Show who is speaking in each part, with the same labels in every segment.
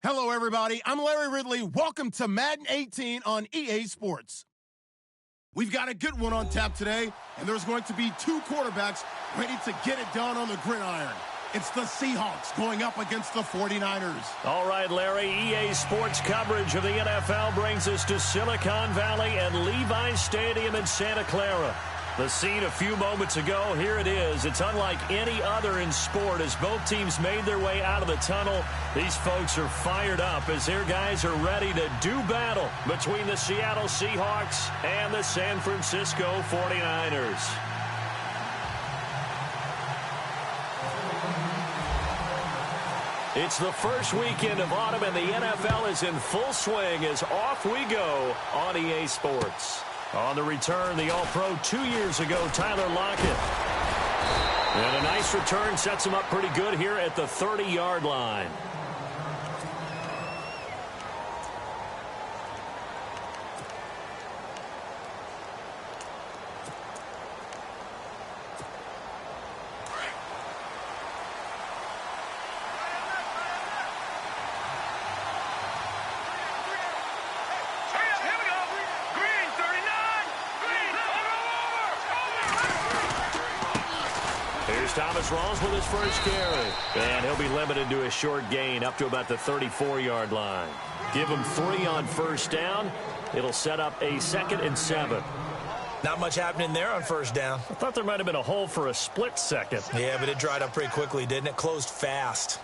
Speaker 1: Hello, everybody. I'm Larry Ridley. Welcome to Madden 18 on EA Sports. We've got a good one on tap today, and there's going to be two quarterbacks ready to get it done on the gridiron. It's the Seahawks going up against the 49ers.
Speaker 2: All right, Larry, EA Sports coverage of the NFL brings us to Silicon Valley and Levi's Stadium in Santa Clara. The scene a few moments ago, here it is. It's unlike any other in sport as both teams made their way out of the tunnel. These folks are fired up as their guys are ready to do battle between the Seattle Seahawks and the San Francisco 49ers. It's the first weekend of autumn and the NFL is in full swing as off we go on EA Sports. On the return, the All-Pro 2 years ago, Tyler Lockett. And a nice return sets him up pretty good here at the 30-yard line. Thomas Rawls with his first carry. And he'll be limited to a short gain up to about the 34-yard line. Give him 3 on first down. It'll set up a 2nd and 7.
Speaker 3: Not much happening there on first down.
Speaker 2: I thought there might have been a hole for a split second.
Speaker 3: Yeah, but it dried up pretty quickly, didn't it? Closed fast.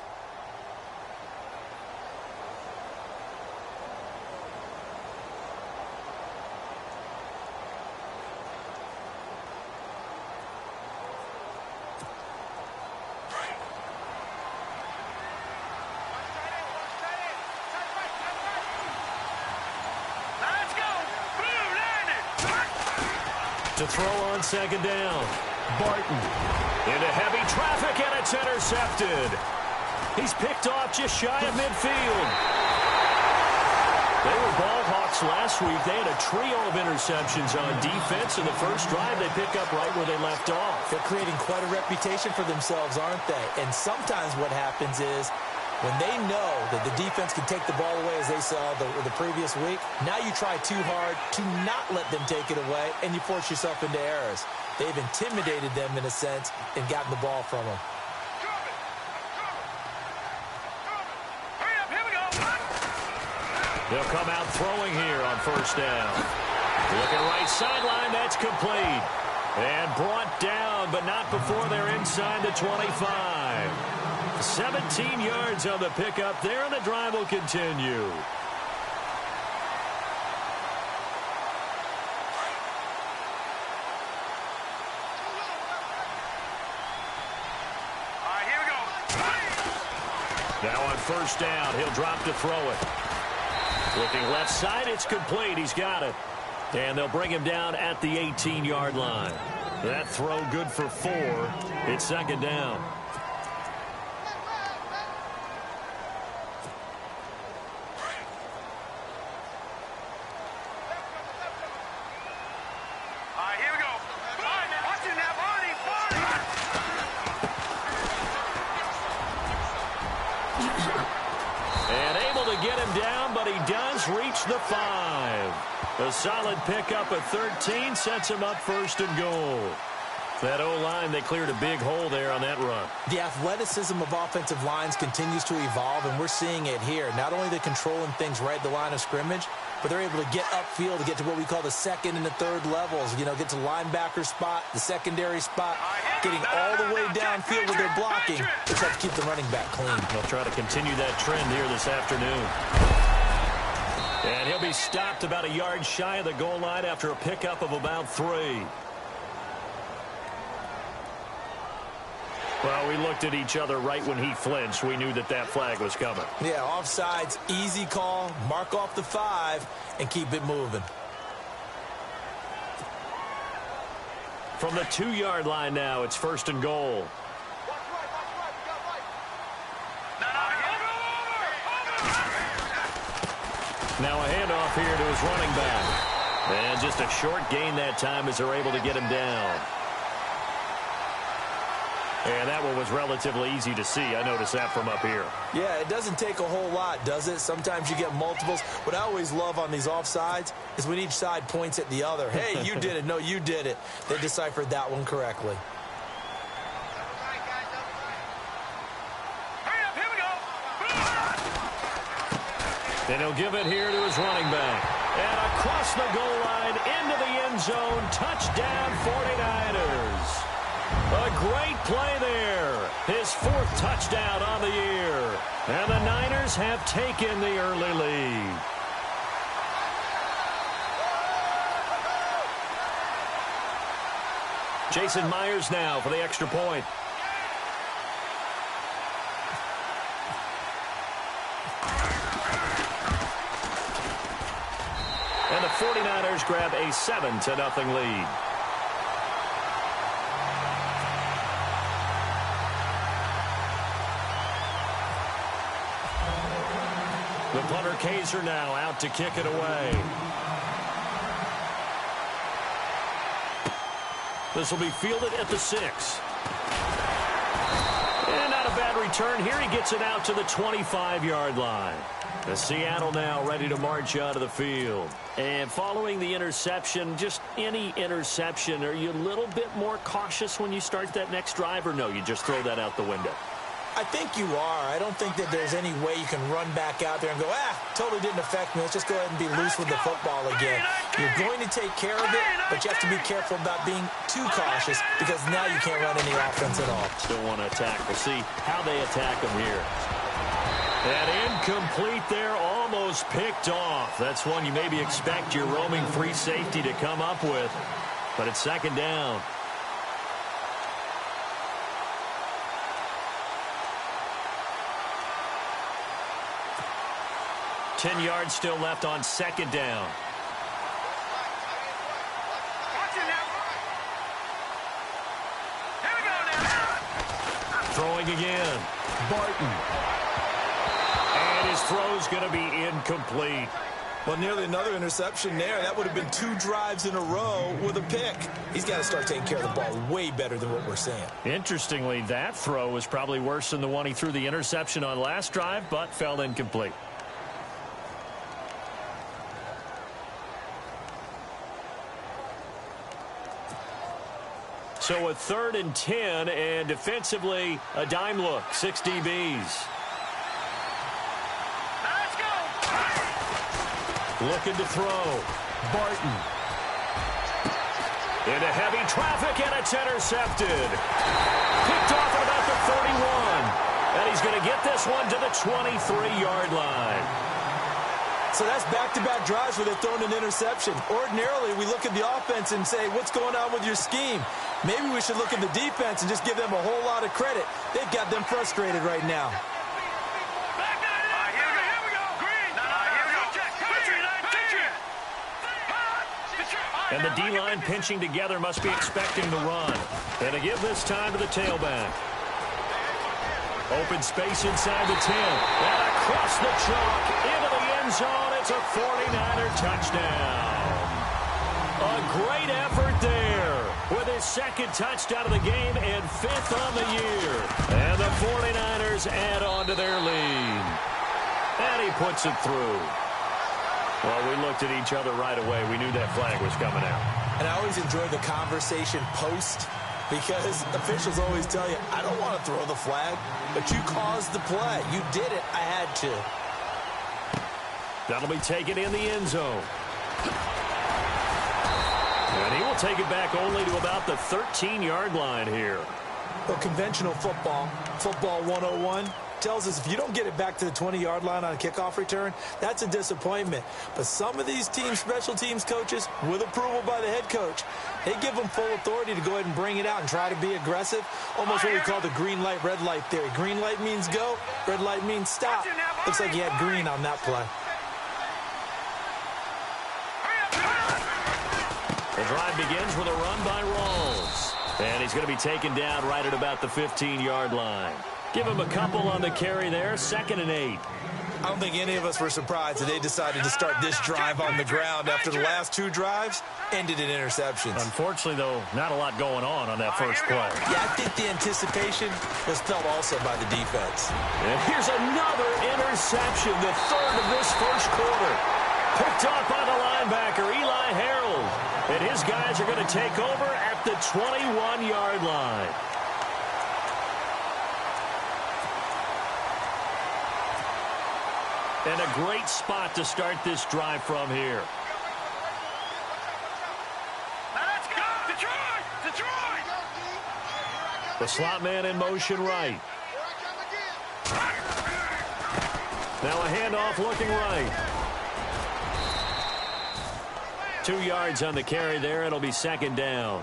Speaker 2: To throw on second down. Barton into heavy traffic, and it's intercepted. He's picked off just shy of midfield. They were ball hawks last week. They had a trio of interceptions on defense. In the first drive, they pick up right where they left off.
Speaker 3: They're creating quite a reputation for themselves, aren't they? And sometimes what happens is when they know that the defense can take the ball away, as they saw the previous week, now you try too hard to not let them take it away, and you force yourself into errors. They've intimidated them, in a sense, and gotten the ball from them.
Speaker 2: They'll come out throwing here on first down. Looking right sideline, that's complete. And brought down, but not before they're inside the 25. 17 yards on the pickup there, and the drive will continue.
Speaker 4: All right, here we go.
Speaker 2: Now on first down, he'll drop to throw it. Looking left side, it's complete. He's got it. And they'll bring him down at the 18-yard line. That throw good for 4. It's second down. Reach the 5. A solid pickup at 13 sets him up first and goal. That O-line, they cleared a big hole there on that run.
Speaker 3: The athleticism of offensive lines continues to evolve, and we're seeing it here. Not only they're controlling things right at the line of scrimmage, but they're able to get upfield to get to what we call the second and the third levels. You know, get to linebacker spot, the secondary spot, getting all the way downfield with their blocking, which helps keep the running back clean.
Speaker 2: They'll try to continue that trend here this afternoon. And he'll be stopped about a yard shy of the goal line after a pickup of about 3. Well, we looked at each other right when he flinched. We knew that that flag was coming.
Speaker 3: Yeah, offsides, easy call, mark off the 5, and keep it moving.
Speaker 2: From the 2-yard line now, it's first and goal. Now a handoff here to his running back. And just a short gain that time as they're able to get him down. And that one was relatively easy to see. I noticed that from up here.
Speaker 3: Yeah, it doesn't take a whole lot, does it? Sometimes you get multiples. What I always love on these offsides is when each side points at the other. Hey, you did it. No, you did it. They deciphered that one correctly.
Speaker 2: And he'll give it here to his running back. And across the goal line, into the end zone, touchdown 49ers. A great play there. His 4th touchdown on the year. And the Niners have taken the early lead. Jason Myers now for the extra point. And the 49ers grab a 7-0 lead. The punter Kaiser now out to kick it away. This will be fielded at the 6. And not a bad return. Here he gets it out to the 25-yard line. The Seattle now ready to march out of the field. And following the interception, just any interception, are you a little bit more cautious when you start that next drive, or no, you just throw that out the window?
Speaker 3: I think you are. I don't think that there's any way you can run back out there and go, totally didn't affect me. Let's just go ahead and be loose with the football again. You're going to take care of it, but you have to be careful about being too cautious because now you can't run any offense at all.
Speaker 2: Still want to attack. We'll see how they attack them here. And incomplete there, almost picked off. That's one you maybe expect your roaming free safety to come up with, but it's 2nd down. Ten yards still left on 2nd down. Throwing again. Barton. And his throw's going to be incomplete.
Speaker 3: Well, nearly another interception there. That would have been 2 drives in a row with a pick. He's got to start taking care of the ball way better than what we're seeing.
Speaker 2: Interestingly, that throw was probably worse than the one he threw the interception on last drive, but fell incomplete. So a 3rd and 10, and defensively, a dime look, 6 DBs.
Speaker 4: Let's go.
Speaker 2: Looking to throw. Barton. Into heavy traffic, and it's intercepted. Picked off at about the 31. And he's going to get this one to the 23-yard line.
Speaker 3: So that's back-to-back drives where they've thrown an interception. Ordinarily, we look at the offense and say, what's going on with your scheme? Maybe we should look at the defense and just give them a whole lot of credit. They've got them frustrated right now.
Speaker 4: Here we go. Green. Here we go.
Speaker 2: And the D-line pinching together must be expecting the run. And to give this time to the tailback. Open space inside the 10. And across the chalk into the end zone. It's a 49er touchdown. A great effort there with his 2nd touchdown of the game and 5th on the year. And the 49ers add on to their lead. And he puts it through. Well, we looked at each other right away. We knew that flag was coming out.
Speaker 3: And I always enjoy the conversation post because officials always tell you, I don't want to throw the flag, but you caused the play. You did it. I had to.
Speaker 2: That'll be taken in the end zone. And he will take it back only to about the 13-yard line here.
Speaker 3: Well, conventional football 101, tells us if you don't get it back to the 20-yard line on a kickoff return, that's a disappointment. But some of these teams, special teams coaches, with approval by the head coach, they give them full authority to go ahead and bring it out and try to be aggressive. Almost what we call the green light, red light theory. Green light means go, red light means stop. Looks like he had green on that play.
Speaker 2: The drive begins with a run by Rawls. And he's going to be taken down right at about the 15-yard line. Give him a couple on the carry there, 2nd and 8.
Speaker 3: I don't think any of us were surprised that they decided to start this drive on the ground after the last 2 drives ended in interceptions.
Speaker 2: Unfortunately, though, not a lot going on that first play.
Speaker 3: Yeah, I think the anticipation was felt also by the defense.
Speaker 2: And here's another interception, the third of this first quarter. Picked up by the linebacker, Eli Harold. And his guys are going to take over at the 21-yard line. And a great spot to start this drive from here.
Speaker 4: Let's go! Detroit! Detroit!
Speaker 2: The slot man in motion right. Now a handoff looking right. 2 yards on the carry there. It'll be second down.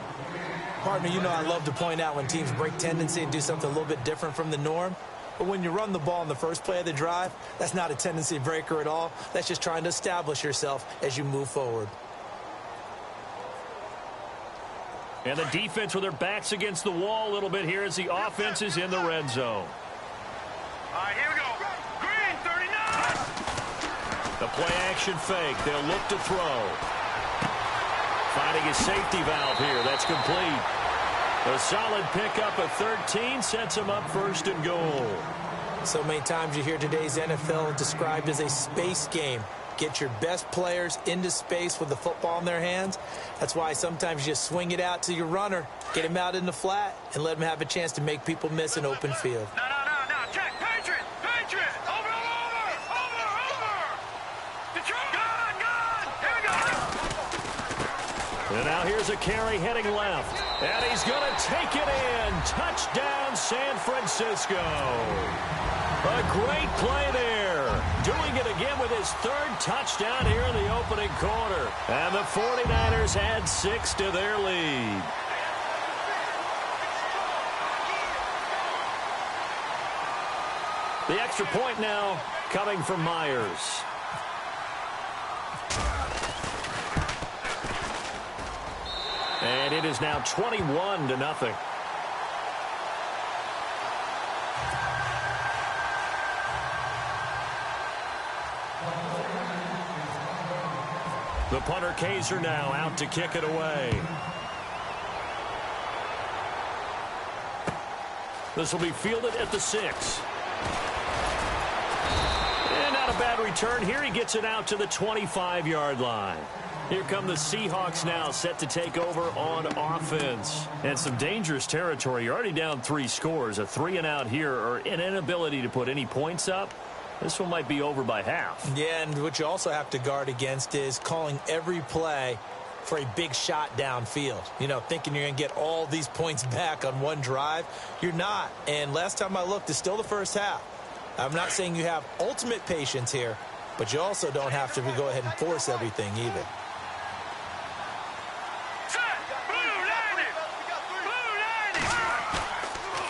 Speaker 3: Partner, you know I love to point out when teams break tendency and do something a little bit different from the norm. But when you run the ball in the first play of the drive, that's not a tendency breaker at all. That's just trying to establish yourself as you move forward.
Speaker 2: And the defense with their backs against the wall a little bit here as the offense is in the red zone.
Speaker 4: All right, here we go. Green, 39.
Speaker 2: The play action fake. They'll look to throw. Finding a safety valve here. That's complete. A solid pickup of 13 sets him up first and goal.
Speaker 3: So many times you hear today's NFL described as a space game. Get your best players into space with the football in their hands. That's why sometimes you just swing it out to your runner, get him out in the flat, and let him have a chance to make people miss an open field.
Speaker 4: No. Check. Patriot. Over. Detroit. Gone. Here we go.
Speaker 2: And now here's a carry heading left. And he's going to take it in. Touchdown, San Francisco. A great play there. Doing it again with his 3rd touchdown here in the opening quarter. And the 49ers add 6 to their lead. The extra point now coming from Myers. And it is now 21-0. The punter Kaiser now out to kick it away. This will be fielded at the 6. And not a bad return here. He gets it out to the 25-yard line. Here come the Seahawks now, set to take over on offense. And some dangerous territory. You're already down 3 scores. A 3-and-out here, or an inability to put any points up. This one might be over by half.
Speaker 3: Yeah, and what you also have to guard against is calling every play for a big shot downfield. You know, thinking you're going to get all these points back on one drive. You're not. And last time I looked, it's still the first half. I'm not saying you have ultimate patience here, but you also don't have to go ahead and force everything either.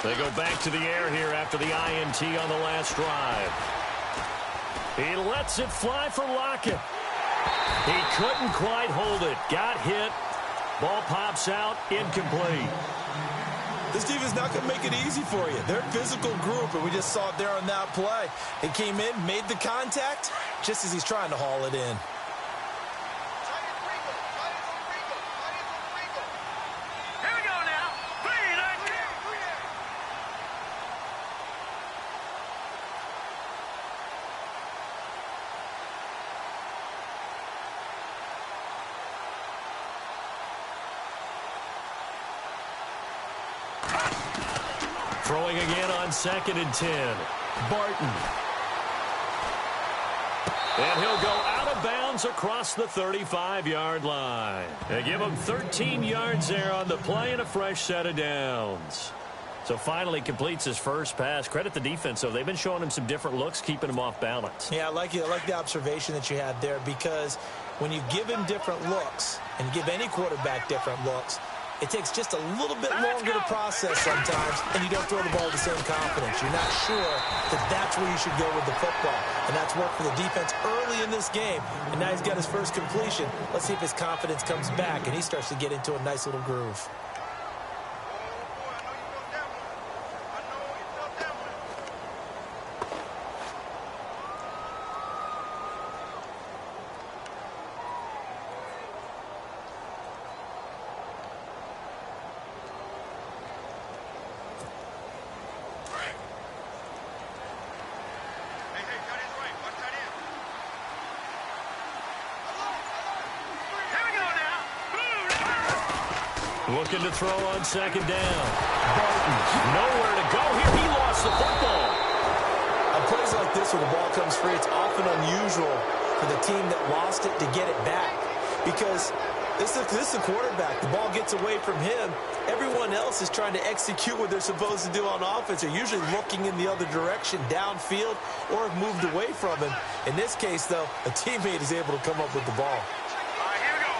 Speaker 2: They go back to the air here after the INT on the last drive. He lets it fly for Lockett. He couldn't quite hold it. Got hit. Ball pops out. Incomplete.
Speaker 3: This team is not going to make it easy for you. They're a physical group, and we just saw it there on that play. He came in, made the contact, just as he's trying to haul it in.
Speaker 2: Throwing again on 2nd and 10. Barton. And he'll go out of bounds across the 35-yard line. They give him 13 yards there on the play and a fresh set of downs. So finally completes his first pass. Credit the defense, though. They've been showing him some different looks, keeping him off balance.
Speaker 3: Yeah, I like the observation that you had there, because when you give him different looks and give any quarterback different looks, it takes just a little bit longer to process sometimes, and you don't throw the ball with the same confidence. You're not sure that that's where you should go with the football, and that's worked for the defense early in this game, and now he's got his first completion. Let's see if his confidence comes back, and he starts to get into a nice little groove.
Speaker 2: Looking to throw on second down. Barton's nowhere to go here. He lost the football.
Speaker 3: On plays like this where the ball comes free, it's often unusual for the team that lost it to get it back. Because this is a quarterback. The ball gets away from him. Everyone else is trying to execute what they're supposed to do on offense. They're usually looking in the other direction, downfield, or have moved away from him. In this case, though, a teammate is able to come up with the ball.
Speaker 4: Here we go.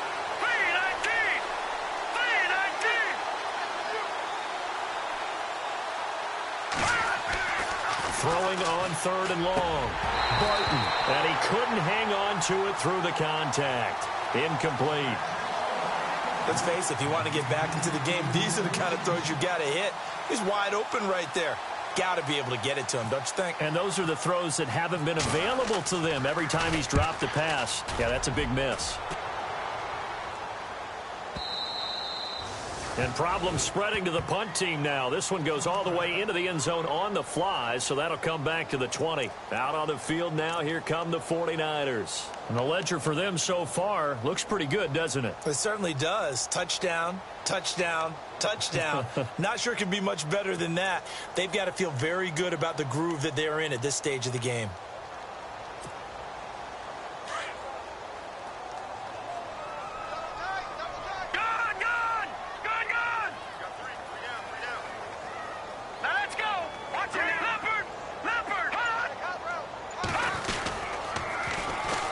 Speaker 4: 319. 319.
Speaker 2: Throwing on third and long. Barton. And he couldn't hang on to it through the contact. Incomplete.
Speaker 3: Let's face it, if you want to get back into the game, these are the kind of throws you got to hit. He's wide open right there. Got to be able to get it to him, don't you think?
Speaker 2: And those are the throws that haven't been available to them every time he's dropped a pass. Yeah, that's a big miss. And problems spreading to the punt team now. This one goes all the way into the end zone on the fly, so that'll come back to the 20. Out on the field now, here come the 49ers. And the ledger for them so far looks pretty good, doesn't it?
Speaker 3: It certainly does. Touchdown, touchdown, touchdown. Not sure it can be much better than that. They've got to feel very good about the groove that they're in at this stage of the game.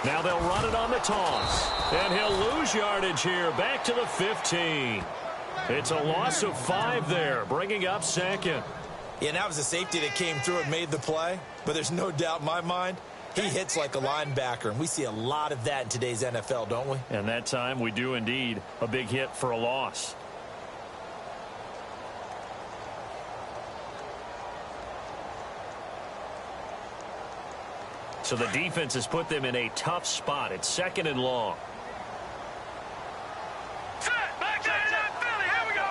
Speaker 2: Now they'll run it on the toss. And he'll lose yardage here. Back to the 15. It's a loss of 5 there, bringing up second.
Speaker 3: Yeah, that was a safety that came through and made the play. But there's no doubt in my mind, he hits like a linebacker. And we see a lot of that in today's NFL, don't we?
Speaker 2: And that time we do indeed. A big hit for a loss. So the defense has put them in a tough spot. It's second and long.
Speaker 4: Set, back to Philly. Here we go.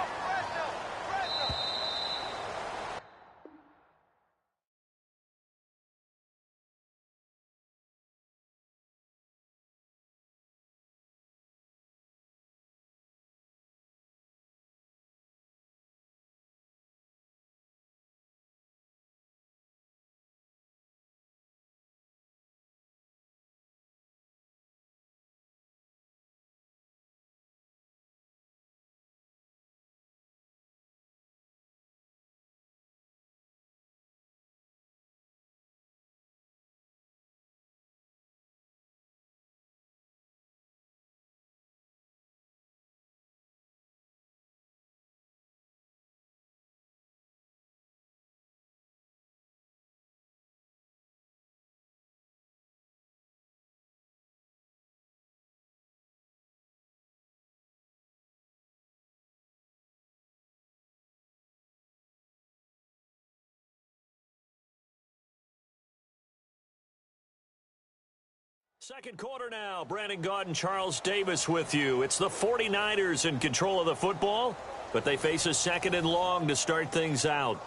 Speaker 2: Second quarter now. Brandon Gaudin and Charles Davis with you. It's the 49ers in control of the football, but they face a second and long to start things out.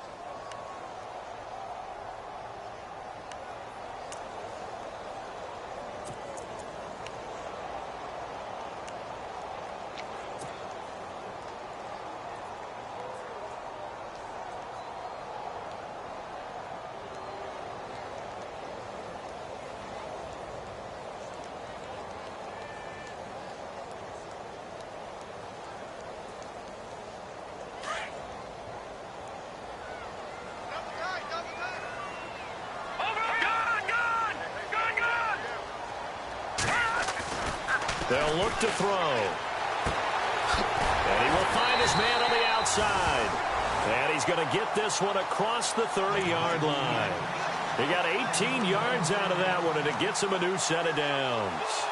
Speaker 2: They'll look to throw. And he will find his man on the outside. And he's going to get this one across the 30-yard line. He got 18 yards out of that one, and it gets him a new set of downs.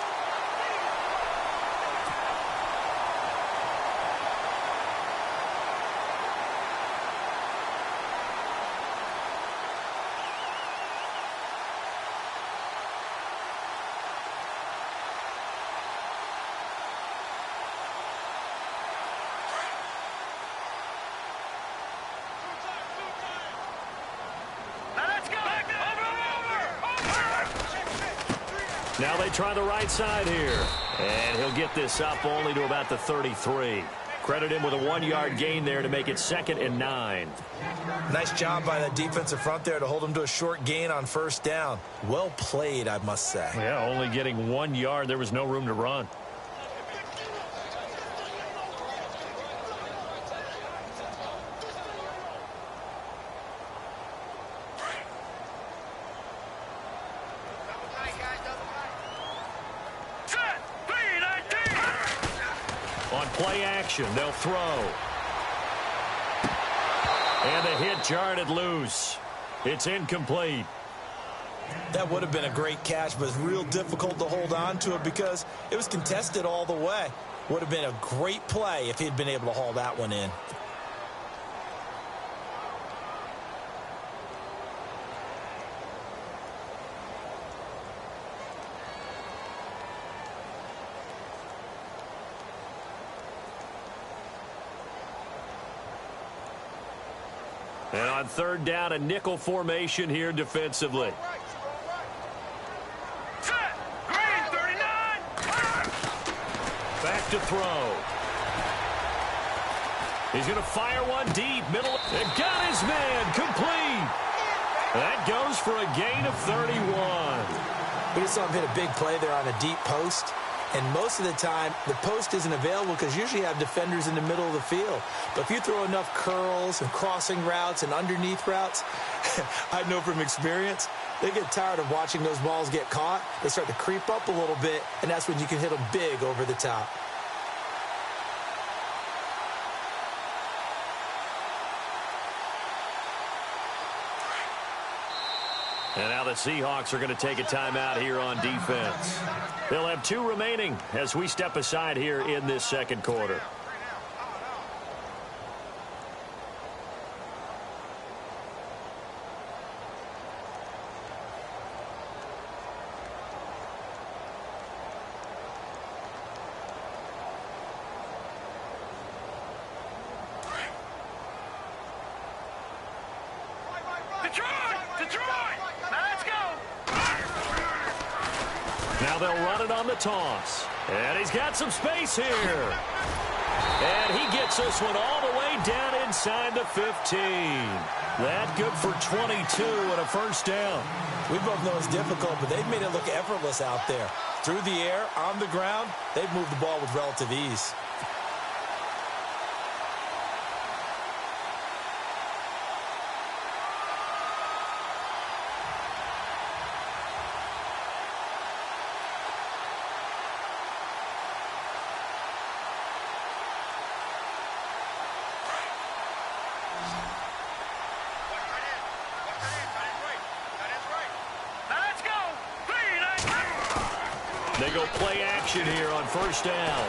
Speaker 4: Now they try the right side here.
Speaker 2: And he'll get this up only to about the 33. Credit him with a 1-yard gain there to make it 2nd and 9.
Speaker 3: Nice job by that defensive front there to hold him to a short gain on first down. Well played, I must say.
Speaker 2: Yeah, only getting 1 yard. There was no room to run. On play action, they'll throw. And the hit jarred it loose. It's incomplete.
Speaker 3: That would have been a great catch, but it's real difficult to hold on to it because it was contested all the way. Would have been a great play if he'd been able to haul that one in.
Speaker 2: And on 3rd down, a nickel formation here defensively.
Speaker 4: Green 39.
Speaker 2: Back to throw. He's going to fire one deep. Middle. And got his man. Complete. That goes for a gain of 31.
Speaker 3: We just saw him hit a big play there on a deep post. And most of the time, the post isn't available because usually you have defenders in the middle of the field. But if you throw enough curls and crossing routes and underneath routes, I know from experience, they get tired of watching those balls get caught. They start to creep up a little bit, and that's when you can hit them big over the top.
Speaker 2: And now the Seahawks are going to take a timeout here on defense. They'll have 2 remaining as we step aside here in this 2nd quarter. Now they'll run it on the toss. And he's got some space here. And he gets this one all the way down inside the 15. That good for 22 and a 1st down.
Speaker 3: We both know it's difficult, but they've made it look effortless out there. Through the air, on the ground, they've moved the ball with relative ease.
Speaker 2: They go play action here on 1st down.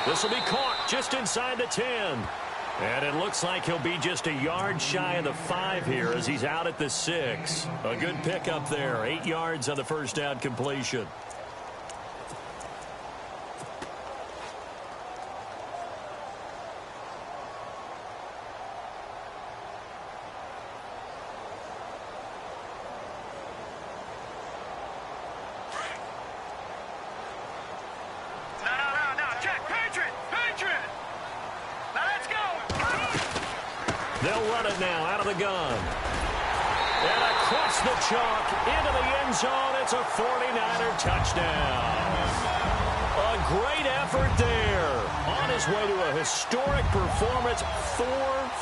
Speaker 2: This will be caught just inside the 10. And it looks like he'll be just a yard shy of the 5 here as he's out at the 6. A good pickup there. 8 yards on the 1st down completion. They'll run it now out of the gun. And across the chalk into the end zone. It's a 49er touchdown. A great effort there. On his way to a historic performance. 4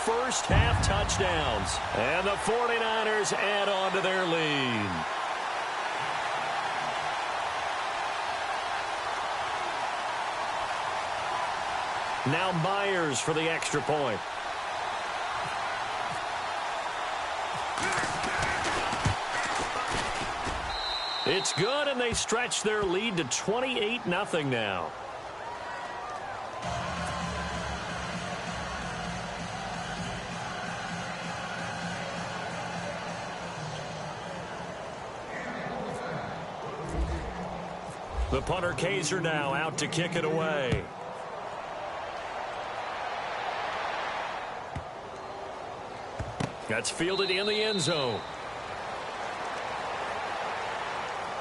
Speaker 2: first-half touchdowns. And the 49ers add on to their lead. Now Myers for the extra point. It's good, and they stretch their lead to 28-0 now. The punter Kaiser now out to kick it away. That's fielded in the end zone.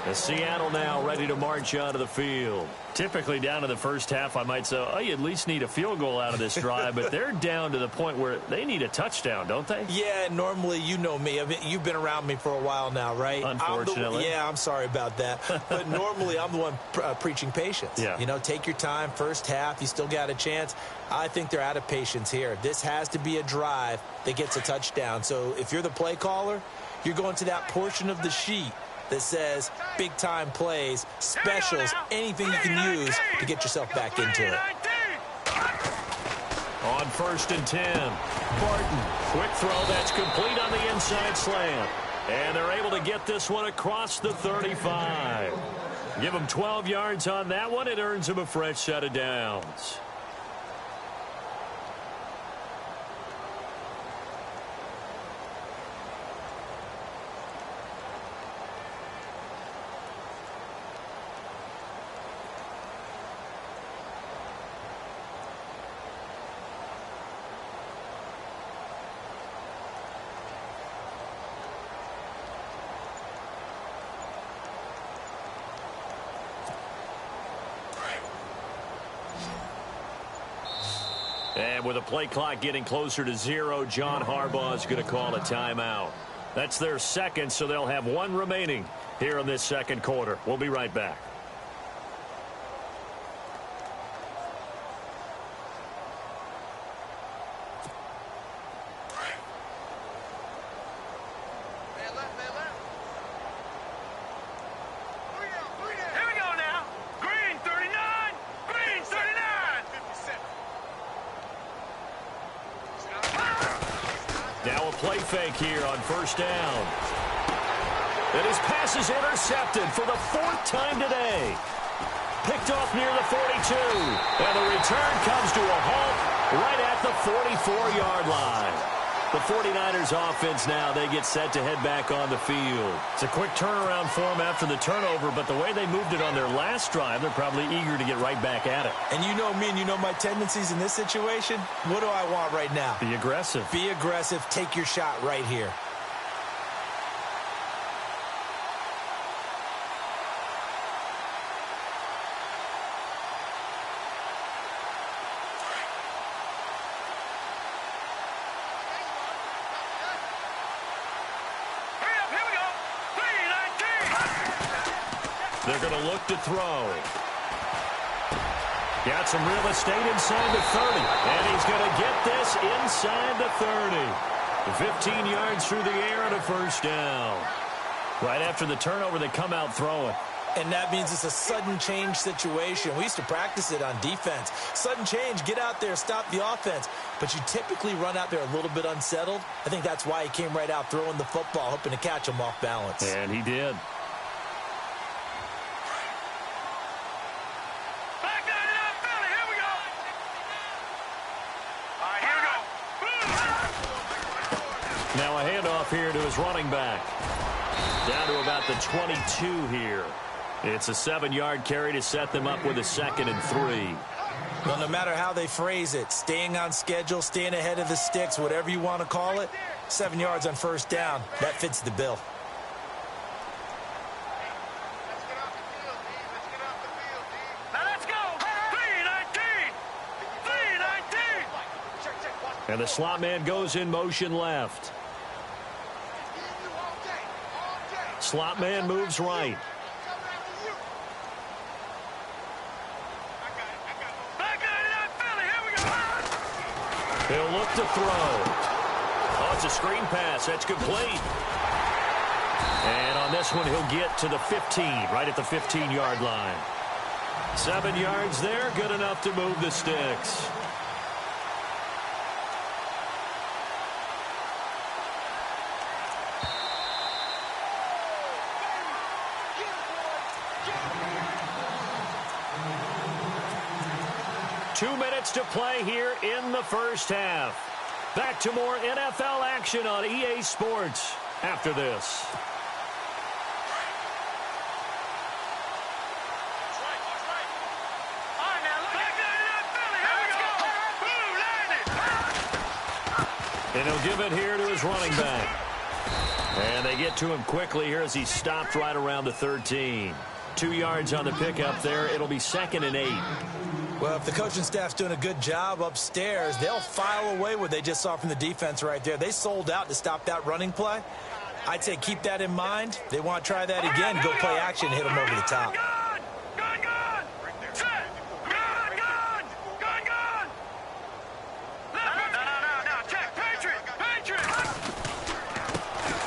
Speaker 2: And Seattle now ready to march onto the field. Typically down to the first half, I might say, oh, you at least need a field goal out of this drive, but they're down to the point where they need a touchdown, don't they?
Speaker 3: Yeah, normally, you know me. I mean, you've been around me for a while now, right?
Speaker 2: Unfortunately.
Speaker 3: I'm sorry about that. But normally, I'm the one preaching patience.
Speaker 2: Yeah.
Speaker 3: You know, take your time. First half, you still got a chance. I think they're out of patience here. This has to be a drive that gets a touchdown. So if you're the play caller, you're going to that portion of the sheet that says big-time plays, specials, anything you can use to get yourself back into it.
Speaker 2: On 1st and 10, Barton. Quick throw that's complete on the inside slant. And they're able to get this one across the 35. Give them 12 yards on that one. It earns them a fresh set of downs. And with the play clock getting closer to 0, John Harbaugh is going to call a timeout. That's their second, so they'll have one remaining here in this second quarter. We'll be right back. Fake here on 1st down. And his pass is intercepted for the 4th time today. Picked off near the 42. And the return comes to a halt right at the 44-yard line. The 49ers offense now, they get set to head back on the field. It's a quick turnaround for them after the turnover, but the way they moved it on their last drive, they're probably eager to get right back at it.
Speaker 3: And you know me and you know my tendencies in this situation. What do I want right now?
Speaker 2: Be aggressive.
Speaker 3: Be aggressive. Take your shot right here.
Speaker 2: They're going to look to throw. Got some real estate inside the 30. And he's going to get this inside the 30. 15 yards through the air and a 1st down. Right after the turnover, they come out throwing.
Speaker 3: And that means it's a sudden change situation. We used to practice it on defense. Sudden change, get out there, stop the offense. But you typically run out there a little bit unsettled. I think that's why he came right out throwing the football, hoping to catch him off balance.
Speaker 2: And he did. Now a handoff here to his running back. Down to about the 22 here. It's a 7-yard carry to set them up with a 2nd and 3.
Speaker 3: Well, no matter how they phrase it, staying on schedule, staying ahead of the sticks, whatever you want to call it, 7 yards on 1st down, that fits the bill.
Speaker 2: And the slot man goes in motion left. Slot man moves right. He'll look to throw. Oh, it's a screen pass. That's complete. And on this one, he'll get to the 15, right at the 15-yard line. 7 yards there, good enough to move the sticks. To play here in the 1st half. Back to more NFL action on EA Sports after this. And he'll give it here to his running back. And they get to him quickly here as he stopped right around the 13. 2 yards on the pickup there. It'll be 2nd and 8.
Speaker 3: Well, if the coaching staff's doing a good job upstairs, they'll file away what they just saw from the defense right there. They sold out to stop that running play. I'd say keep that in mind. They want to try that again, go play action, hit them over the top.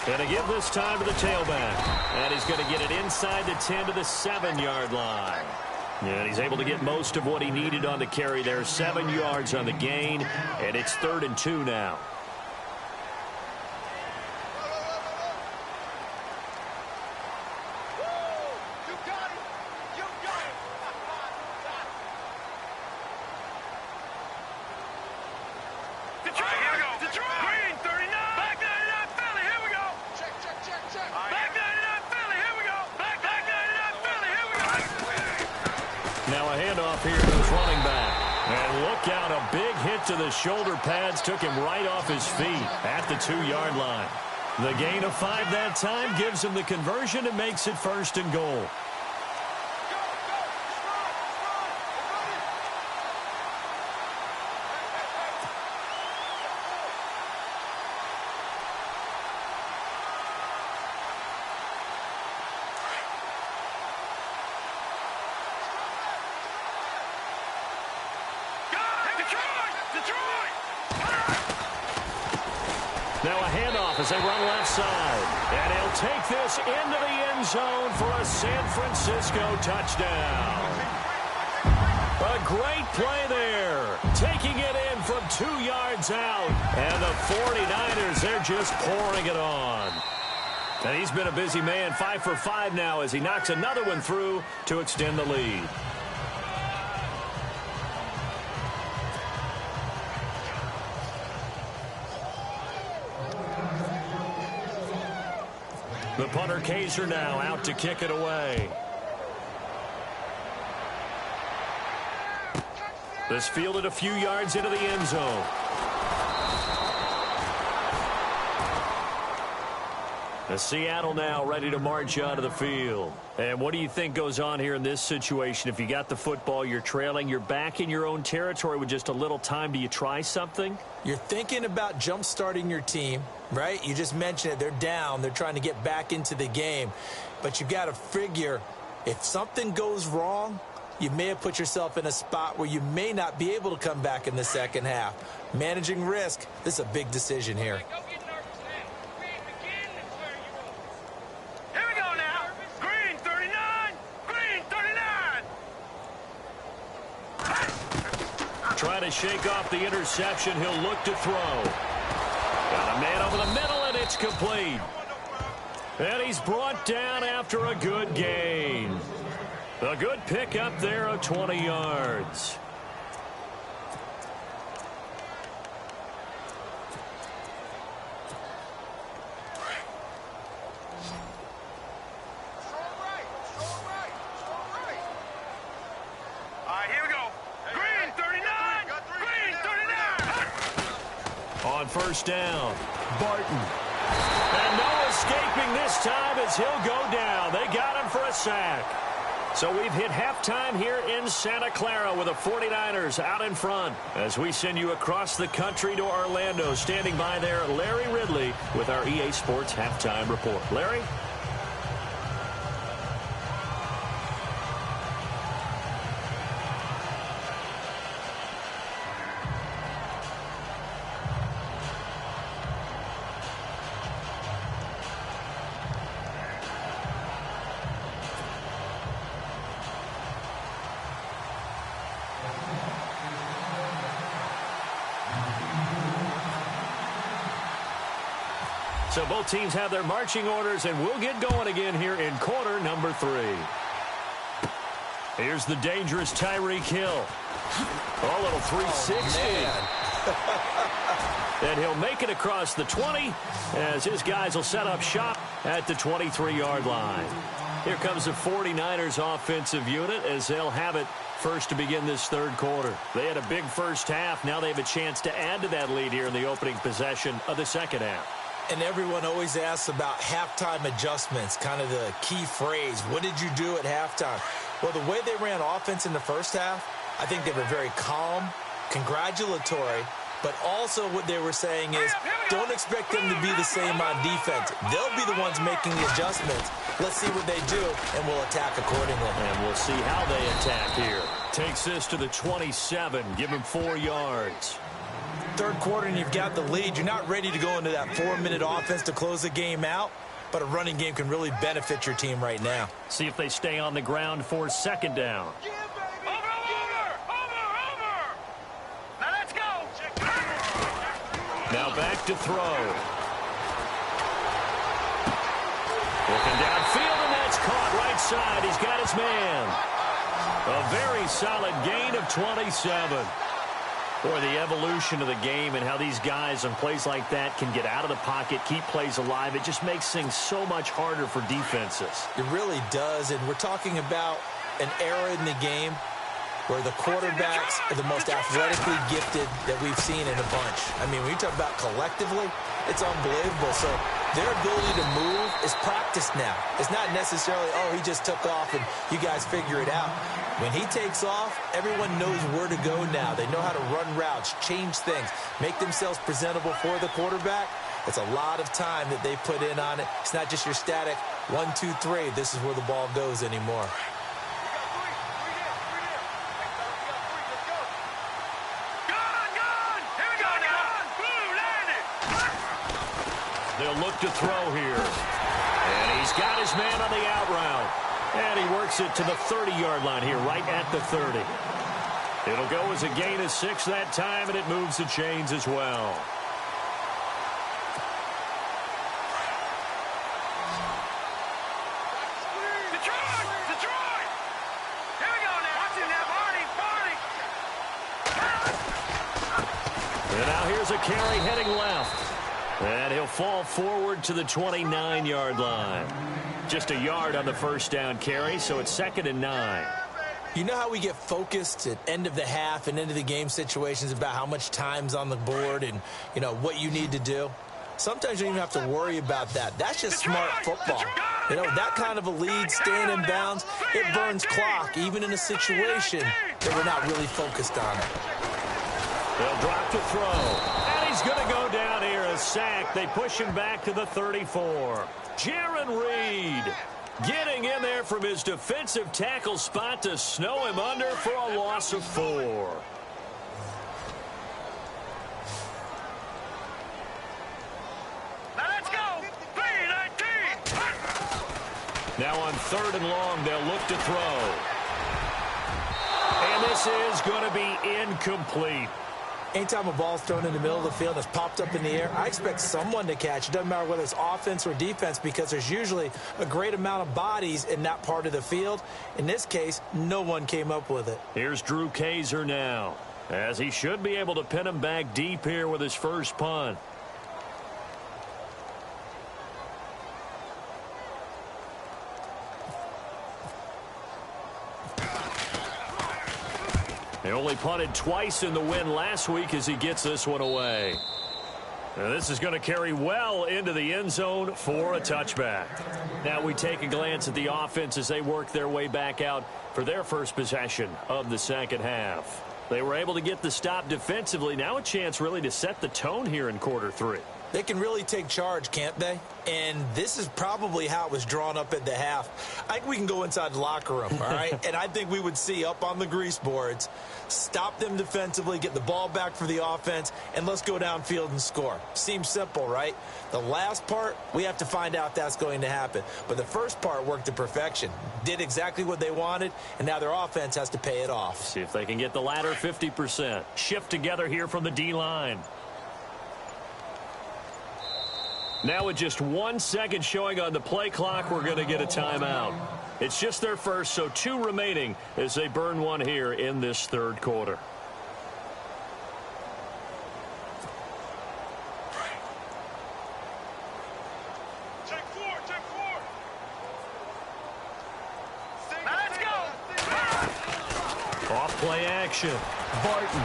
Speaker 2: Going to give this time to the tailback. And he's going to get it inside the 10 to the 7-yard line. And he's able to get most of what he needed on the carry there. 7 yards on the gain. And it's 3rd and 2 now. Now a handoff here to his running back. And look out, a big hit to the shoulder pads took him right off his feet at the 2-yard line. The gain of 5 that time gives him the conversion and makes it 1st and goal. Now a handoff as they run left side. And he'll take this into the end zone for a San Francisco touchdown. A great play there. Taking it in from 2 yards out. And the 49ers, they're just pouring it on. And he's been a busy man, 5 for 5 now as he knocks another one through to extend the lead. The punter Kaiser now out to kick it away. This fielded a few yards into the end zone. The Seattle now ready to march out of the field. And what do you think goes on here in this situation? If you got the football, you're trailing, you're back in your own territory with just a little time. Do you try something?
Speaker 3: You're thinking about jump-starting your team, right? You just mentioned it. They're down. They're trying to get back into the game. But you've got to figure if something goes wrong, you may have put yourself in a spot where you may not be able to come back in the second half. Managing risk, this is a big decision here.
Speaker 2: Trying to shake off the interception. He'll look to throw. Got a man over the middle, and it's complete. And he's brought down after a good gain. A good pickup there of 20 yards. On first down, Barton. And no escaping this time as he'll go down. They got him for a sack. So we've hit halftime here in Santa Clara with the 49ers out in front. As we send you across the country to Orlando, standing by there, Larry Ridley with our EA Sports Halftime Report. Larry? So both teams have their marching orders, and we'll get going again here in quarter number 3. Here's the dangerous Tyreek Hill. A little 360. And he'll make it across the 20 as his guys will set up shop at the 23-yard line. Here comes the 49ers offensive unit as they'll have it first to begin this third quarter. They had a big first half. Now they have a chance to add to that lead here in the opening possession of the second half.
Speaker 3: And everyone always asks about halftime adjustments, kind of the key phrase. What did you do at halftime? Well, the way they ran offense in the first half, I think they were very calm, congratulatory, but also what they were saying is don't expect them to be the same on defense. They'll be the ones making the adjustments. Let's see what they do, and we'll attack accordingly.
Speaker 2: And we'll see how they attack here. Takes this to the 27, give him 4 yards.
Speaker 3: Third quarter and you've got the lead. You're not ready to go into that 4-minute offense to close the game out, but a running game can really benefit your team right now.
Speaker 2: See if they stay on the ground for second down.
Speaker 4: Now let's go.
Speaker 2: Now back to throw. Looking downfield, and that's caught right side. He's got his man. A very solid gain of 27. Boy, the evolution of the game and how these guys on plays like that can get out of the pocket, keep plays alive, it just makes things so much harder for defenses.
Speaker 3: It really does, and we're talking about an era in the game where the quarterbacks are the most athletically gifted that we've seen in a bunch. I mean, when you talk about collectively, it's unbelievable. So their ability to move is practiced now. It's not necessarily, oh, he just took off and you guys figure it out. When he takes off, everyone knows where to go now. They know how to run routes, change things, make themselves presentable for the quarterback. It's a lot of time that they put in on it. It's not just your static 1, 2, 3. This is where the ball goes anymore.
Speaker 2: They'll look to throw here. And he's got his man on the out route. And he works it to the 30-yard line here, right at the 30. It'll go as a gain of 6 that time, and it moves the chains as well.
Speaker 4: Detroit! Here we go now. Watch him now, Barney.
Speaker 2: And now here's a carry heading left. And he'll fall forward to the 29-yard line. Just a yard on the first down carry, so it's 2nd and 9.
Speaker 3: You know how we get focused at end of the half and end of the game situations about how much time's on the board and, you know, what you need to do? Sometimes you don't even have to worry about that. That's just smart football. You know, that kind of a lead, staying in bounds, it burns clock, even in a situation that we're not really focused on it.
Speaker 2: They'll drop to throw. And he's going to go down here, a sack. They push him back to the 34. Jarran Reed getting in there from his defensive tackle spot to snow him under for a loss of 4.
Speaker 4: Now let's go. 3-19.
Speaker 2: Now on 3rd and long, they'll look to throw. And this is going to be incomplete.
Speaker 3: Anytime a ball's thrown in the middle of the field and it's popped up in the air, I expect someone to catch. It doesn't matter whether it's offense or defense because there's usually a great amount of bodies in that part of the field. In this case, no one came up with it.
Speaker 2: Here's Drew Kaiser now, as he should be able to pin him back deep here with his first punt. They only punted twice in the win last week as he gets this one away. Now this is going to carry well into the end zone for a touchback. Now we take a glance at the offense as they work their way back out for their first possession of the second half. They were able to get the stop defensively. Now a chance really to set the tone here in quarter 3.
Speaker 3: They can really take charge, can't they? And this is probably how it was drawn up at the half. I think we can go inside the locker room, all right? And I think we would see up on the grease boards, stop them defensively, get the ball back for the offense, and let's go downfield and score. Seems simple, right? The last part, we have to find out that's going to happen. But the first part worked to perfection. Did exactly what they wanted, and now their offense has to pay it off.
Speaker 2: See if they can get the latter 50%. Shift together here from the D-line. Now with just 1 second showing on the play clock, we're going to get a timeout. It's just their first, so 2 remaining as they burn one here in this third quarter.
Speaker 4: Take 4. Now let's go.
Speaker 2: Off play action. Barton.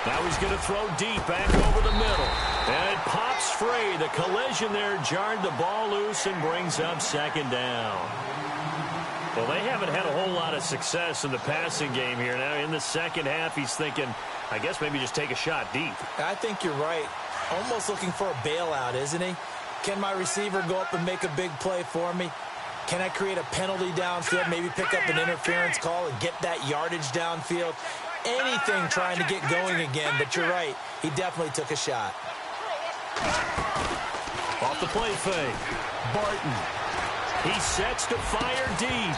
Speaker 2: Now he's going to throw deep back over the middle. And it pops free. The collision there jarred the ball loose and brings up second down. Well, they haven't had a whole lot of success in the passing game here. Now in the second half, he's thinking, I guess maybe just take a shot deep.
Speaker 3: I think you're right. Almost looking for a bailout, isn't he? Can my receiver go up and make a big play for me? Can I create a penalty downfield, maybe pick up an interference call and get that yardage downfield? Anything trying to get going again, but you're right. He definitely took a shot.
Speaker 2: Off the play fake. Barton. He sets to fire deep.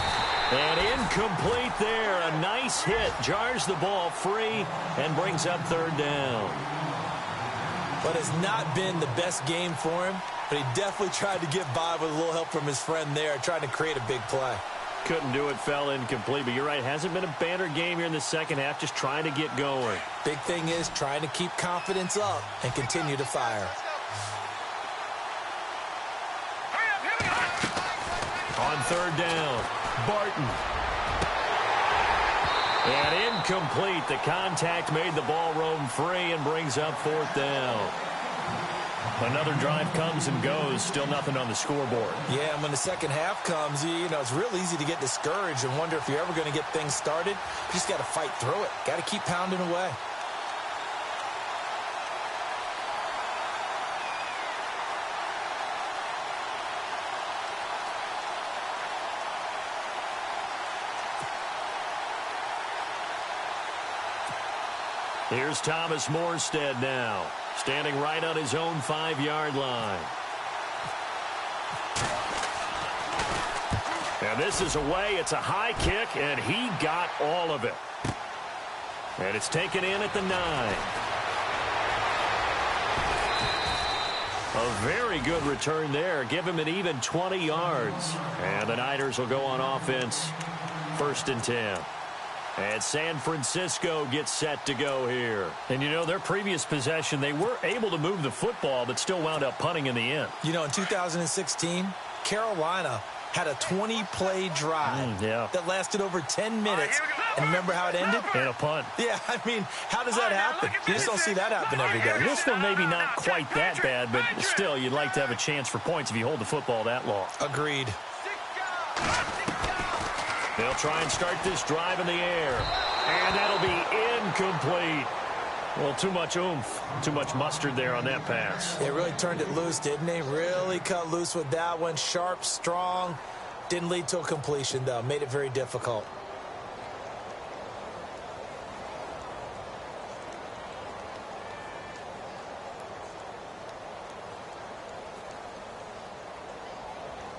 Speaker 2: And incomplete there. A nice hit. Jars the ball free and brings up third down.
Speaker 3: But it's not been the best game for him, but he definitely tried to get by with a little help from his friend there, trying to create a big play.
Speaker 2: Couldn't do it, fell incomplete. But you're right, hasn't been a banner game here in the second half, just trying to get going.
Speaker 3: Big thing is trying to keep confidence up and continue to fire.
Speaker 2: On third down, Barton. And incomplete. The contact made the ball roam free and brings up fourth down. Another drive comes and goes. Still nothing on the scoreboard.
Speaker 3: Yeah, and when the second half comes, you know, it's real easy to get discouraged and wonder if you're ever going to get things started. You just got to fight through it. Got to keep pounding away.
Speaker 2: Here's Thomas Morstead now, standing right on his own 5-yard line. And this is away. It's a high kick, and he got all of it. And it's taken in at the 9. A very good return there. Give him an even 20 yards. And the Niners will go on offense, 1st and 10. And San Francisco gets set to go here. And, you know, their previous possession, they were able to move the football, but still wound up punting in the end.
Speaker 3: You know, in 2016, Carolina had a 20-play drive that lasted over 10 minutes. And remember how it ended?
Speaker 2: In a punt.
Speaker 3: Yeah, I mean, how does that happen? You just don't see that happen every day.
Speaker 2: This one maybe not quite that bad, but still, you'd like to have a chance for points if you hold the football that long.
Speaker 3: Agreed.
Speaker 2: They'll try and start this drive in the air. And that'll be incomplete. Well, too much oomph, too much mustard there on that pass.
Speaker 3: They really turned it loose, didn't they? Really cut loose with that one. Sharp, strong. Didn't lead to a completion, though. Made it very difficult.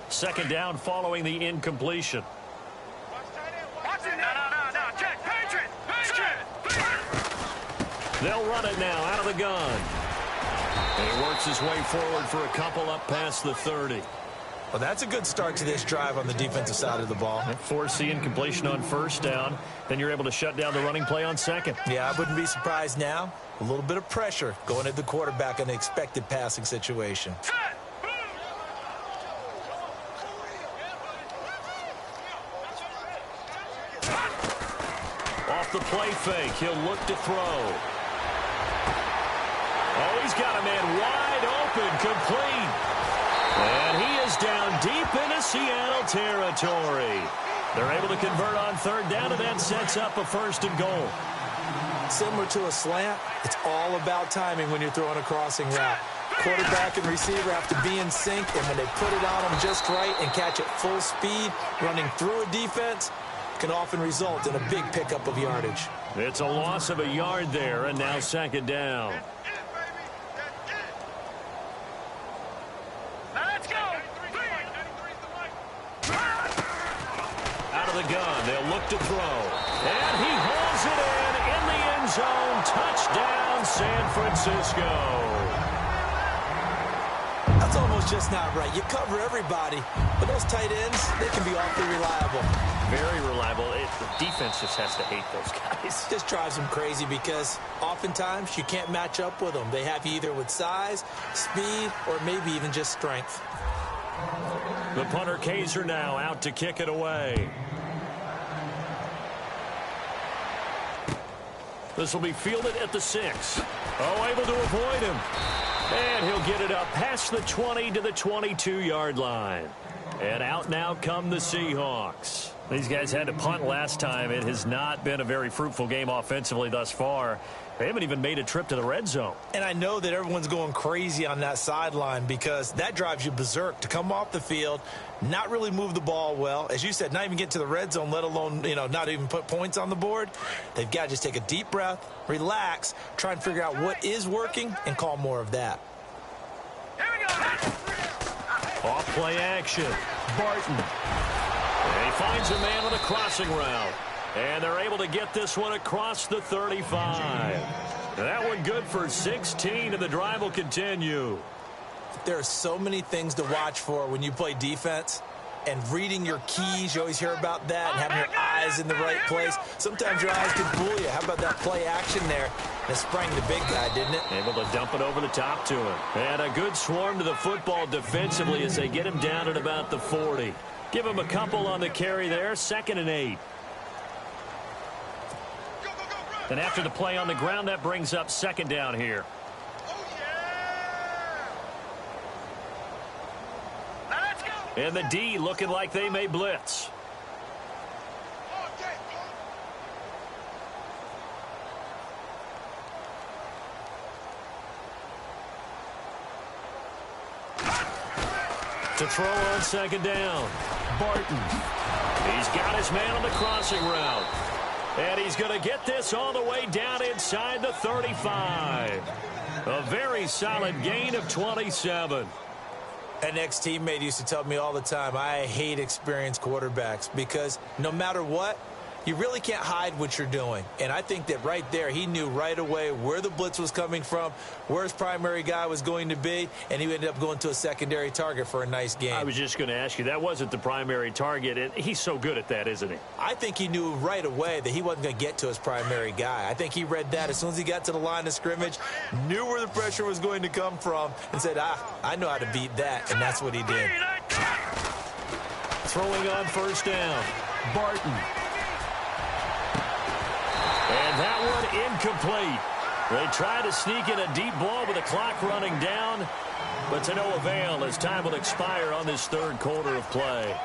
Speaker 2: Second down following the incompletion. They'll run it now out of the gun. And he works his way forward for a couple up past the 30.
Speaker 3: Well, that's a good start to this drive on the defensive side of the ball.
Speaker 2: Force the incompletion on first down. Then you're able to shut down the running play on second.
Speaker 3: Yeah, I wouldn't be surprised now. A little bit of pressure going at the quarterback in the expected passing situation.
Speaker 2: Off the play fake, he'll look to throw. Oh, he's got a man wide open, complete. And he is down deep into Seattle territory. They're able to convert on third down, and that sets up a 1st and goal.
Speaker 3: Similar to a slant, it's all about timing when you're throwing a crossing route. Quarterback and receiver have to be in sync, and when they put it on them just right and catch it full speed, running through a defense, can often result in a big pickup of yardage.
Speaker 2: It's a loss of a yard there, and now second down.
Speaker 4: Let's go.
Speaker 2: Out of the gun, they'll look to throw. And he hauls it in the end zone. Touchdown, San Francisco.
Speaker 3: That's almost just not right. You cover everybody, but those tight ends, they can be awfully reliable.
Speaker 2: Very reliable. The defense just has to hate those guys.
Speaker 3: Just drives them crazy because oftentimes you can't match up with them. They have you either with size, speed, or maybe even just strength.
Speaker 2: The punter Kaiser now out to kick it away. This will be fielded at the 6. Oh, able to avoid him. And he'll get it up past the 20 to the 22-yard line. And out now come the Seahawks. These guys had to punt last time. It has not been a very fruitful game offensively thus far. They haven't even made a trip to the red zone.
Speaker 3: And I know that everyone's going crazy on that sideline because that drives you berserk to come off the field, not really move the ball well. As you said, not even get to the red zone, let alone, not even put points on the board. They've got to just take a deep breath, relax, try and figure out what is working, and call more of that.
Speaker 4: Here we go.
Speaker 2: Off play action. Barton. And he finds a man on a crossing route. And they're able to get this one across the 35. That one good for 16, and the drive will continue.
Speaker 3: There are so many things to watch for when you play defense. And reading your keys, you always hear about that, and having your eyes in the right place. Sometimes your eyes can fool you. How about that play action there? That sprang the big guy, didn't it?
Speaker 2: Able to dump it over the top to him. And a good swarm to the football defensively as they get him down at about the 40. Give him a couple on the carry there, 2nd and 8. And after the play on the ground, that brings up 2nd down here. And the D looking like they may blitz. To throw on 2nd down. Barton. He's got his man on the crossing route. And he's going to get this all the way down inside the 35. A very solid gain of 27.
Speaker 3: An ex-teammate used to tell me all the time, I hate experienced quarterbacks because no matter what, you really can't hide what you're doing. And I think that right there, he knew right away where the blitz was coming from, where his primary guy was going to be, and he ended up going to a secondary target for a nice game.
Speaker 2: I was just going to ask you, that wasn't the primary target, and he's so good at that, isn't he?
Speaker 3: I think he knew right away that he wasn't going to get to his primary guy. I think he read that as soon as he got to the line of scrimmage, knew where the pressure was going to come from, and said, I know how to beat that, and that's what he did.
Speaker 2: Throwing on 1st down, Barton. And that one incomplete. They try to sneak in a deep ball with the clock running down, but to no avail as time will expire on this 3rd quarter of play.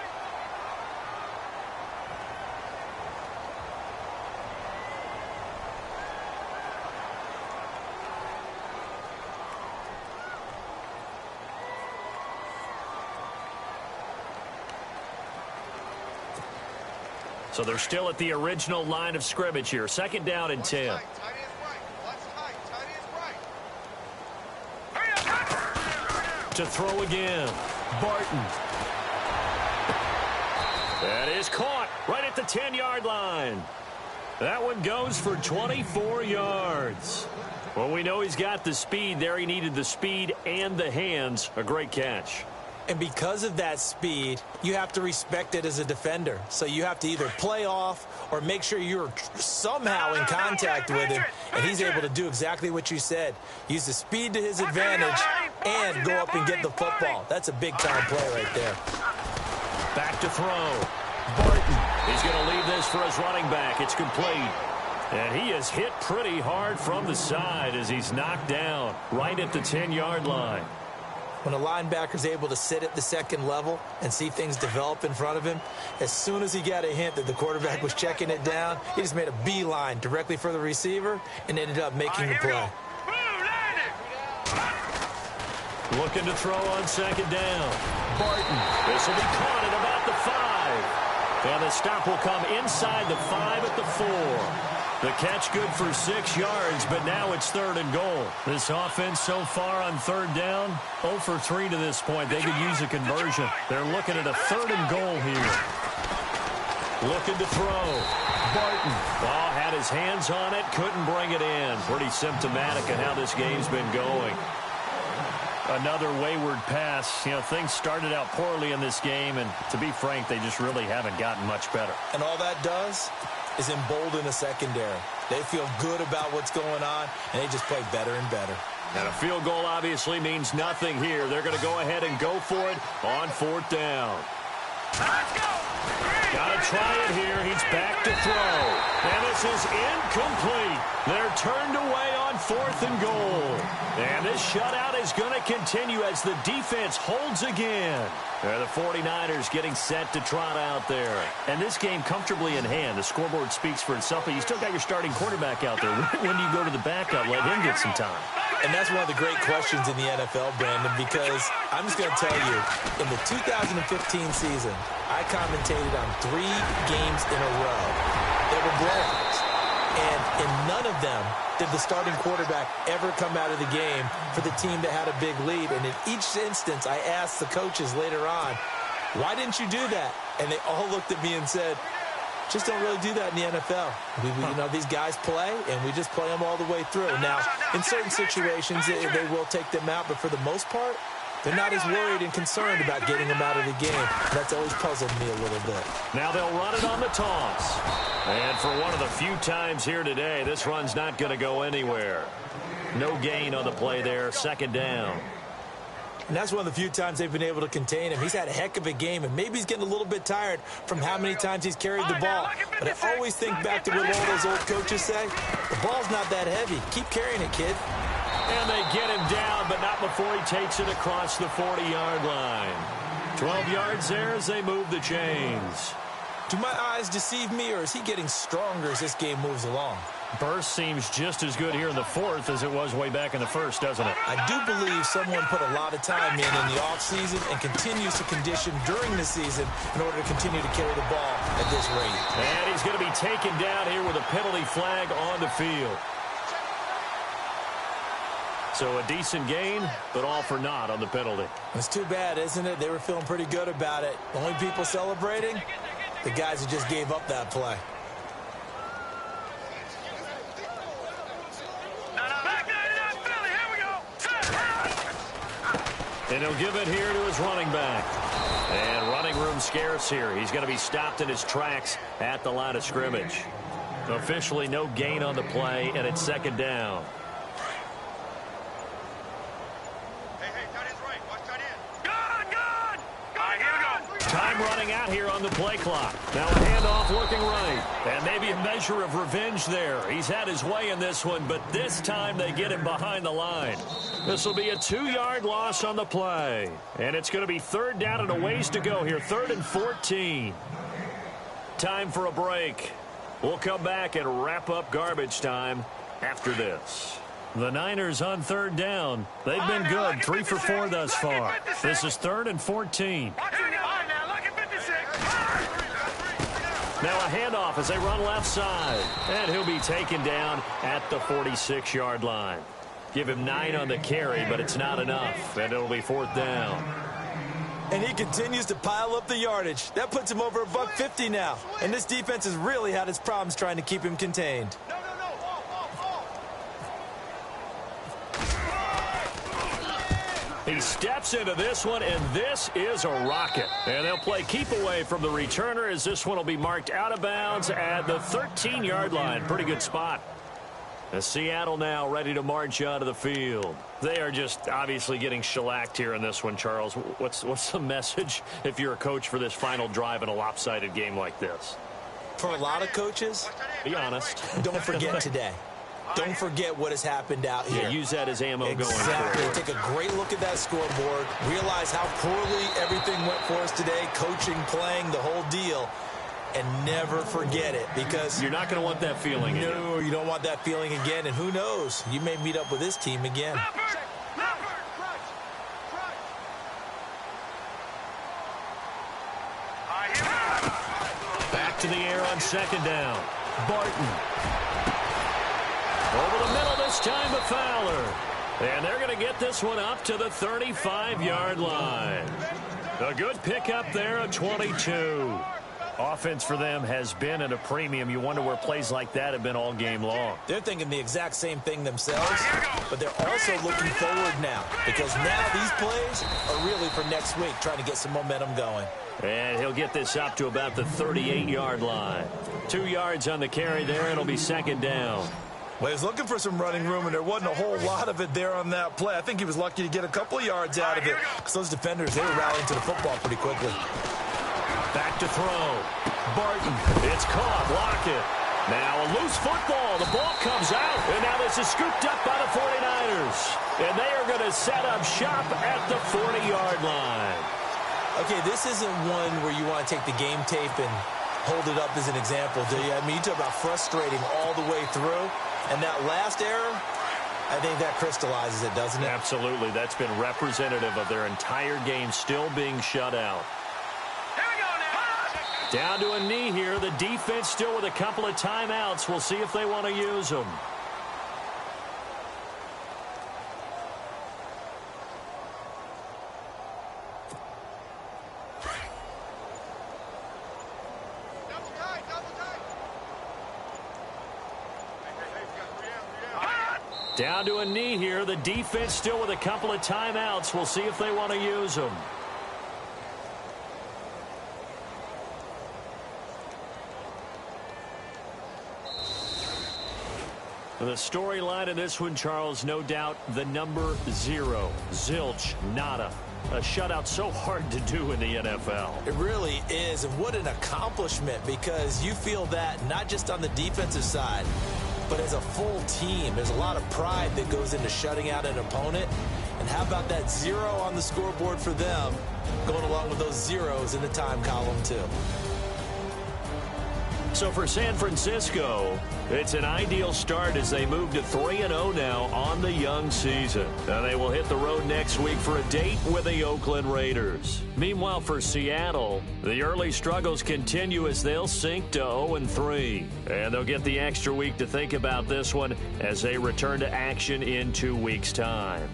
Speaker 2: So they're still at the original line of scrimmage here. 2nd down and 10. To throw again. Barton. That is caught right at the 10-yard line. That one goes for 24 yards. Well, we know he's got the speed there. He needed the speed and the hands. A great catch.
Speaker 3: And because of that speed, you have to respect it as a defender. So you have to either play off or make sure you're somehow in contact with him. And he's able to do exactly what you said. Use the speed to his advantage and go up and get the football. That's a big-time play right there.
Speaker 2: Back to throw. Barton. He's going to leave this for his running back. It's complete. And he is hit pretty hard from the side as he's knocked down right at the 10-yard line.
Speaker 3: When a linebacker's able to sit at the 2nd level and see things develop in front of him, as soon as he got a hint that the quarterback was checking it down, he just made a beeline directly for the receiver and ended up making the play.
Speaker 2: Looking to throw on 2nd down. Barton. This will be caught at about the 5. And the stop will come inside the 5 at the 4. The catch good for 6 yards, but now it's 3rd and goal. This offense so far on 3rd down, 0 for 3 to this point. They could use a conversion. They're looking at a 3rd and goal here. Looking to throw. Barton. Oh, had his hands on it, couldn't bring it in. Pretty symptomatic of how this game's been going. Another wayward pass. Things started out poorly in this game, and to be frank, they just really haven't gotten much better.
Speaker 3: And all that does is embolden the secondary. They feel good about what's going on, and they just play better and better.
Speaker 2: And a field goal obviously means nothing here. They're going to go ahead and go for it on 4th down.
Speaker 4: Let's go!
Speaker 2: Got to try it here. He's back to throw. And this is incomplete. They're turned away on 4th and goal. And this shutout is going to continue as the defense holds again. The 49ers getting set to trot out there.
Speaker 5: And this game comfortably in hand. The scoreboard speaks for itself, but you still got your starting quarterback out there. When do you go to the backup? Let him get some time.
Speaker 3: And that's one of the great questions in the NFL, Brandon, because I'm just going to tell you, in the 2015 season, I commentated on 3 games in a row. They were blowouts. And in none of them did the starting quarterback ever come out of the game for the team that had a big lead. And in each instance, I asked the coaches later on, why didn't you do that? And they all looked at me and said, just don't really do that in the NFL. You know, these guys play, and we just play them all the way through. Now, in certain situations, they will take them out, but for the most part, they're not as worried and concerned about getting them out of the game. That's always puzzled me a little bit.
Speaker 2: Now they'll run it on the toss. And for one of the few times here today, this run's not going to go anywhere. No gain on the play there, 2nd down.
Speaker 3: And that's one of the few times they've been able to contain him. He's had a heck of a game, and maybe he's getting a little bit tired from how many times he's carried the ball. But I always think back to what all those old coaches say. The ball's not that heavy. Keep carrying it, kid.
Speaker 2: And they get him down, but not before he takes it across the 40-yard line. 12 yards there as they move the chains.
Speaker 3: Do my eyes deceive me, or is he getting stronger as this game moves along?
Speaker 2: Burst seems just as good here in the 4th as it was way back in the 1st, doesn't it?
Speaker 3: I do believe someone put a lot of time in the offseason and continues to condition during the season in order to continue to carry the ball at this rate.
Speaker 2: And he's going to be taken down here with a penalty flag on the field. So a decent gain, but all for naught on the penalty.
Speaker 3: It's too bad, isn't it? They were feeling pretty good about it. The only people celebrating, the guys who just gave up that play.
Speaker 2: And he'll give it here to his running back. And running room scarce here. He's going to be stopped in his tracks at the line of scrimmage. Officially no gain on the play, and it's 2nd down. Time running out here on the play clock. Now a handoff looking right. And maybe a measure of revenge there. He's had his way in this one, but this time they get him behind the line. This will be a 2-yard loss on the play. And it's going to be 3rd down and a ways to go here. 3rd and 14. Time for a break. We'll come back and wrap up garbage time after this. The Niners on 3rd down. They've been good. 3 for 4 thus far. This is 3rd and 14. Now a handoff as they run left side. And he'll be taken down at the 46-yard line. Give him 9 on the carry, but it's not enough. And it'll be 4th down.
Speaker 3: And he continues to pile up the yardage. That puts him over $150 now. And this defense has really had its problems trying to keep him contained.
Speaker 2: He steps into this one, and this is a rocket. And they'll play keep away from the returner as this one will be marked out of bounds at the 13-yard line. Pretty good spot. And Seattle now ready to march out of the field. They are just obviously getting shellacked here in this one, Charles. What's the message if you're a coach for this final drive in a lopsided game like this?
Speaker 3: For a lot of coaches,
Speaker 2: be honest.
Speaker 3: Don't forget today. Don't forget what has happened out here.
Speaker 2: Yeah, use that as ammo going
Speaker 3: Exactly.
Speaker 2: forward.
Speaker 3: Take a great look at that scoreboard. Realize how poorly everything went for us today. Coaching, playing, the whole deal. And never forget it, because
Speaker 2: you're not going to want that feeling again.
Speaker 3: No, you don't want that feeling again. And who knows? You may meet up with this team again.
Speaker 2: Back to the air on 2nd down. Barton. Over the middle this time to Fowler. And they're going to get this one up to the 35-yard line. A good pickup there at 22. Offense for them has been at a premium. You wonder where plays like that have been all game long.
Speaker 3: They're thinking the exact same thing themselves, but they're also looking forward now, because now these plays are really for next week, trying to get some momentum going.
Speaker 2: And he'll get this up to about the 38-yard line. 2 yards on the carry there. It'll be 2nd down.
Speaker 3: Well, he was looking for some running room, and there wasn't a whole lot of it there on that play. I think he was lucky to get a couple of yards out of it, because those defenders, they were rallying to the football pretty quickly.
Speaker 2: Back to throw. Barton. It's caught. Lockett. Now a loose football. The ball comes out. And now this is scooped up by the 49ers. And they are going to set up shop at the 40-yard line.
Speaker 3: Okay, this isn't one where you want to take the game tape and hold it up as an example, do you? I mean, you talk about frustrating all the way through. And that last error, I think that crystallizes it, doesn't it?
Speaker 2: Absolutely. That's been representative of their entire game still being shut out.
Speaker 4: Here we go now.
Speaker 2: Down to a knee here. The defense still with a couple of timeouts. We'll see if they want to use them. Down to a knee here. The defense still with a couple of timeouts. We'll see if they want to use them. The storyline of this one, Charles, no doubt the number 0. Zilch, nada. A shutout so hard to do in the NFL.
Speaker 3: It really is, and what an accomplishment, because you feel that not just on the defensive side, but as a full team. There's a lot of pride that goes into shutting out an opponent. And how about that 0 on the scoreboard for them, going along with those zeros in the time column too.
Speaker 2: So for San Francisco, it's an ideal start as they move to 3-0 now on the young season. Now they will hit the road next week for a date with the Oakland Raiders. Meanwhile, for Seattle, the early struggles continue as they'll sink to 0-3. And they'll get the extra week to think about this one as they return to action in 2 weeks' time.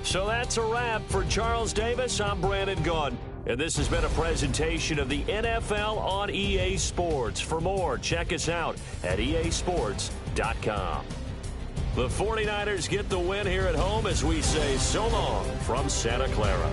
Speaker 2: So that's a wrap. For Charles Davis, I'm Brandon Gaudin. And this has been a presentation of the NFL on EA Sports. For more, check us out at easports.com. The 49ers get the win here at home as we say so long from Santa Clara.